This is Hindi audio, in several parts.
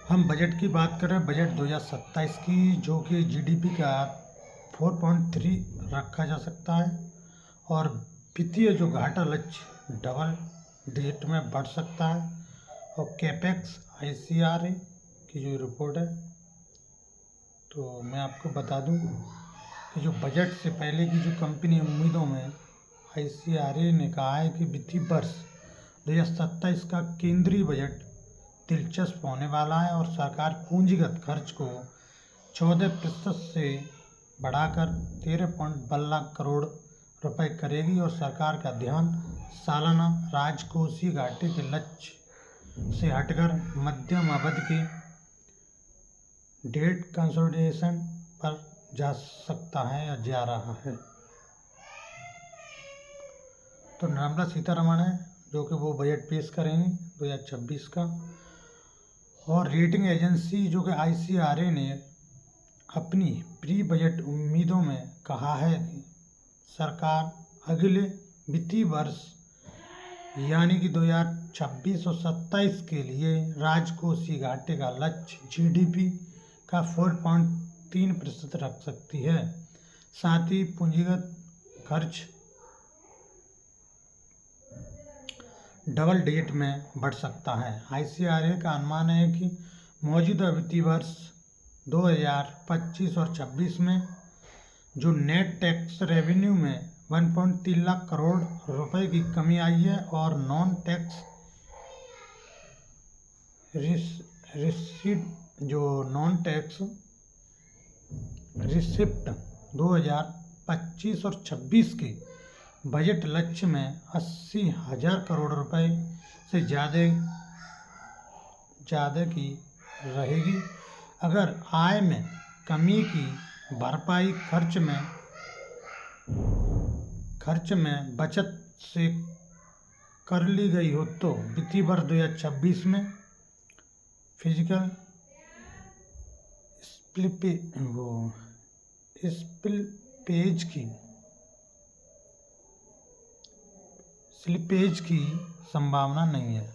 हम बजट की बात करें। बजट 2027 की, जो कि जीडीपी का 4.3 रखा जा सकता है और वित्तीय जो घाटा लक्ष्य डबल डिजिट में बढ़ सकता है। और कैपेक्स आईसीआरए की जो रिपोर्ट है, तो मैं आपको बता दूं कि जो बजट से पहले की जो कंपनी उम्मीदों में आईसीआरए ने कहा है कि वित्तीय वर्ष 2027 का केंद्रीय बजट दिलचस्प होने वाला है और सरकार पूंजीगत खर्च को 14% से बढ़ाकर 13.1 लाख करोड़ रुपए करेगी और सरकार का ध्यान सालाना राजकोषीय घाटे के लक्ष्य से हटकर मध्यम अवधि के डेट कंसोलिडेशन पर जा सकता है या जा रहा है। तो निर्मला सीतारमण है जो कि वो बजट पेश करेंगी 2026 का। और रेटिंग एजेंसी जो कि आईसीआरए ने अपनी प्री बजट उम्मीदों में कहा है कि सरकार अगले वित्तीय वर्ष यानी कि 2026 और 27 के लिए राजकोषीय घाटे का लक्ष्य जीडीपी का 4.3% रख सकती है। साथ ही पूंजीगत खर्च डबल डिजिट में बढ़ सकता है। आईसीआरए का अनुमान है कि मौजूदा वित्तीय वर्ष 2025 और 26 में जो नेट टैक्स रेवेन्यू में 1.3 लाख करोड़ रुपए की कमी आई है और नॉन टैक्स रिसिप्ट 2025 और 26 के बजट लक्ष्य में 80,000 करोड़ रुपए से ज़्यादा की रहेगी। अगर आय में कमी की भरपाई खर्च में बचत से कर ली गई हो तो वित्तीय वर्ष 2026 में फिजिकल स्लिपेज की संभावना नहीं है।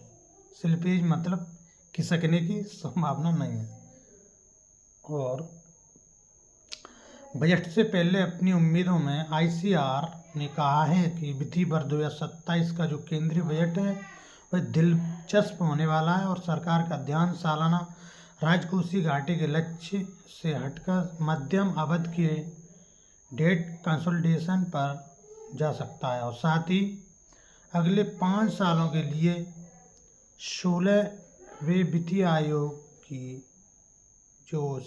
स्लिपेज मतलब खिसकने की संभावना नहीं है। और बजट से पहले अपनी उम्मीदों में आईसीआर ने कहा है कि वित्तीय वर्ष 2027 का जो केंद्रीय बजट है वह दिलचस्प होने वाला है और सरकार का ध्यान सालाना राजकोषीय घाटे के लक्ष्य से हटकर मध्यम अवधि के डेट कंसोलिडेशन पर जा सकता है। और साथ ही अगले 5 सालों के लिए 16वें वित्तीय आयोग की जो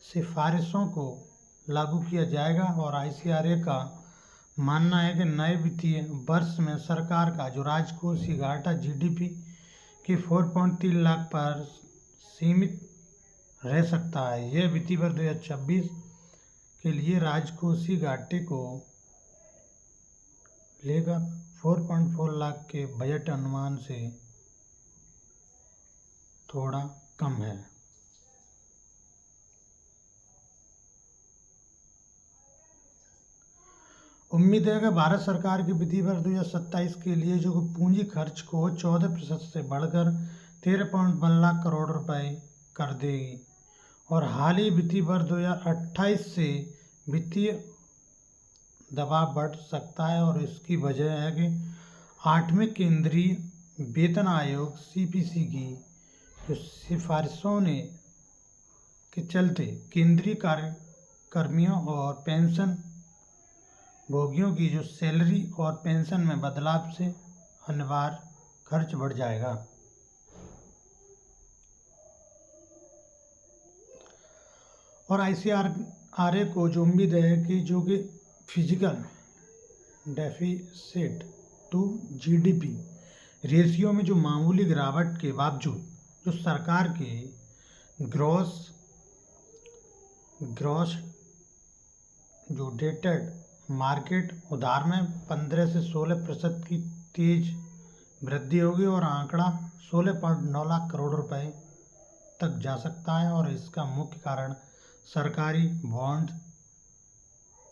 सिफारिशों को लागू किया जाएगा। और आईसीआरए का मानना है कि नए वित्तीय वर्ष में सरकार का जो राजकोषीय घाटा जीडीपी के 4.3 लाख पर सीमित रह सकता है। यह वित्तीय वर्ष 2026 के लिए राजकोषीय घाटे को लेकर 4.4 लाख के बजट अनुमान से थोड़ा कम है। उम्मीद है कि भारत सरकार की वित्तीय वर्ष 2027 के लिए जो पूंजी खर्च को 14% से बढ़कर 13.1 लाख करोड़ रुपए कर देगी। और हाल ही वित्तीय वर्ष 2028 से वित्तीय दबाव बढ़ सकता है और इसकी वजह है कि 8वें केंद्रीय वेतन आयोग सीपीसी की जो सिफारिशों के चलते केंद्रीय कर्मियों और पेंशन भोगियों की जो सैलरी और पेंशन में बदलाव से अनिवार्य खर्च बढ़ जाएगा। और आईसीआरए को जो उम्मीद है कि जो कि fiscal deficit to GDP ratio में जो मामूली गिरावट के बावजूद जो सरकार के ग्रॉस जो डेटेड मार्केट उधार में 15 से 16% की तेज वृद्धि होगी और आंकड़ा 16.9 लाख करोड़ रुपए तक जा सकता है। और इसका मुख्य कारण सरकारी बॉन्ड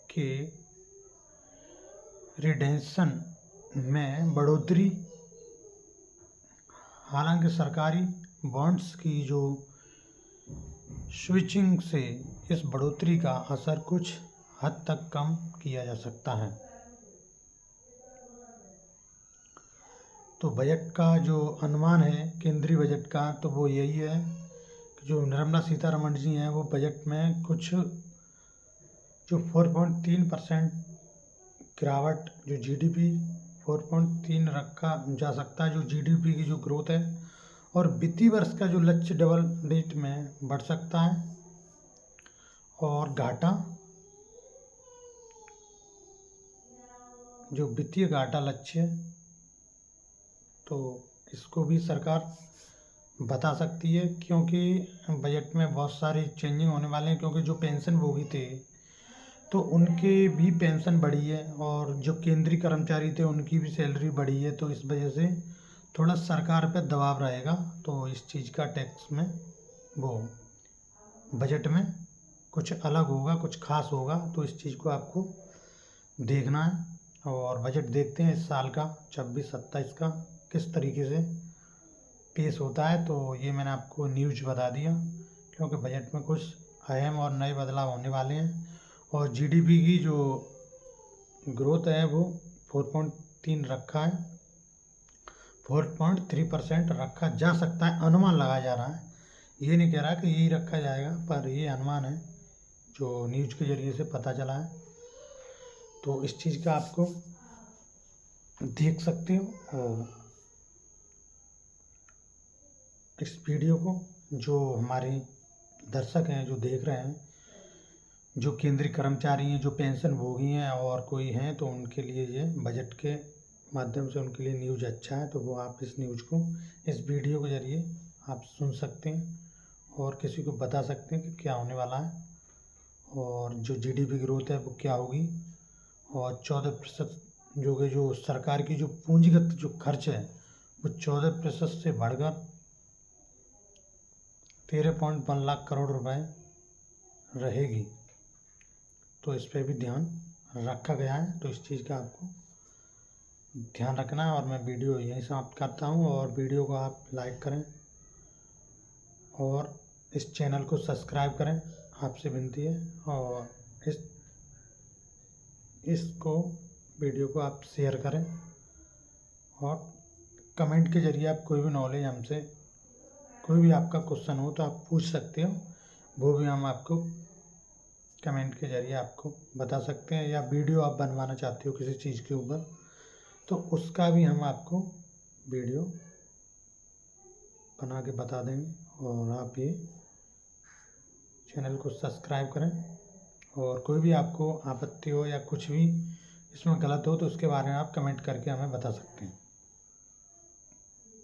के रिडेम्पशन में बढ़ोतरी। हालांकि सरकारी बॉन्ड्स की जो स्विचिंग से इस बढ़ोतरी का असर कुछ हद तक कम किया जा सकता है। तो बजट का जो अनुमान है केंद्रीय बजट का, तो वो यही है कि जो निर्मला सीतारमण जी हैं वो बजट में कुछ जो 4.3% गिरावट, जो जीडीपी 4.3 रखा जा सकता है, जो जीडीपी की जो ग्रोथ है, और वित्तीय वर्ष का जो लक्ष्य डबल डिजिट में बढ़ सकता है। और घाटा, जो वित्तीय घाटा लक्ष्य, तो इसको भी सरकार बता सकती है, क्योंकि बजट में बहुत सारी चेंजिंग होने वाले हैं। क्योंकि जो पेंशनभोगी थे तो उनके भी पेंशन बढ़ी है, और जो केंद्रीय कर्मचारी थे उनकी भी सैलरी बढ़ी है। तो इस वजह से थोड़ा सरकार पे दबाव रहेगा। तो इस चीज़ का टैक्स में वो बजट में कुछ अलग होगा, कुछ खास होगा। तो इस चीज़ को आपको देखना है। और बजट देखते हैं इस साल का 26-27 का किस तरीके से पेश होता है। तो ये मैंने आपको न्यूज़ बता दिया, क्योंकि बजट में कुछ अहम और नए बदलाव होने वाले हैं। और जीडीपी की जो ग्रोथ है वो 4.3 रखा है, 4.3% रखा जा सकता है, अनुमान लगाया जा रहा है। ये नहीं कह रहा कि यही रखा जाएगा, पर ये अनुमान है जो न्यूज़ के ज़रिए से पता चला है। तो इस चीज़ का आपको देख सकते हो। और इस वीडियो को जो हमारे दर्शक हैं, जो देख रहे हैं, जो केंद्रीय कर्मचारी हैं, जो पेंशन भोगी हैं और कोई हैं, तो उनके लिए ये बजट के माध्यम से उनके लिए न्यूज़ अच्छा है। तो वो आप इस न्यूज़ को इस वीडियो के ज़रिए आप सुन सकते हैं और किसी को बता सकते हैं कि क्या होने वाला है, और जो जीडीपी ग्रोथ है वो क्या होगी। और 14% जो सरकार की जो पूंजीगत जो खर्च है वो 14% से बढ़कर 13.1 लाख करोड़ रुपए रहेगी। तो इस पर भी ध्यान रखा गया है। तो इस चीज़ का आपको ध्यान रखना है। और मैं वीडियो यहीं समाप्त करता हूँ। और वीडियो को आप लाइक करें और इस चैनल को सब्सक्राइब करें, आपसे विनती है। और इसको वीडियो को आप शेयर करें, और कमेंट के ज़रिए आप कोई भी नॉलेज हमसे, कोई भी आपका क्वेश्चन हो तो आप पूछ सकते हो, वो भी हम आपको कमेंट के ज़रिए आपको बता सकते हैं। या वीडियो आप बनवाना चाहते हो किसी चीज़ के ऊपर, तो उसका भी हम आपको वीडियो बना के बता देंगे। और आप ये चैनल को सब्सक्राइब करें। और कोई भी आपको आपत्ति हो या कुछ भी इसमें गलत हो तो उसके बारे में आप कमेंट करके हमें बता सकते हैं।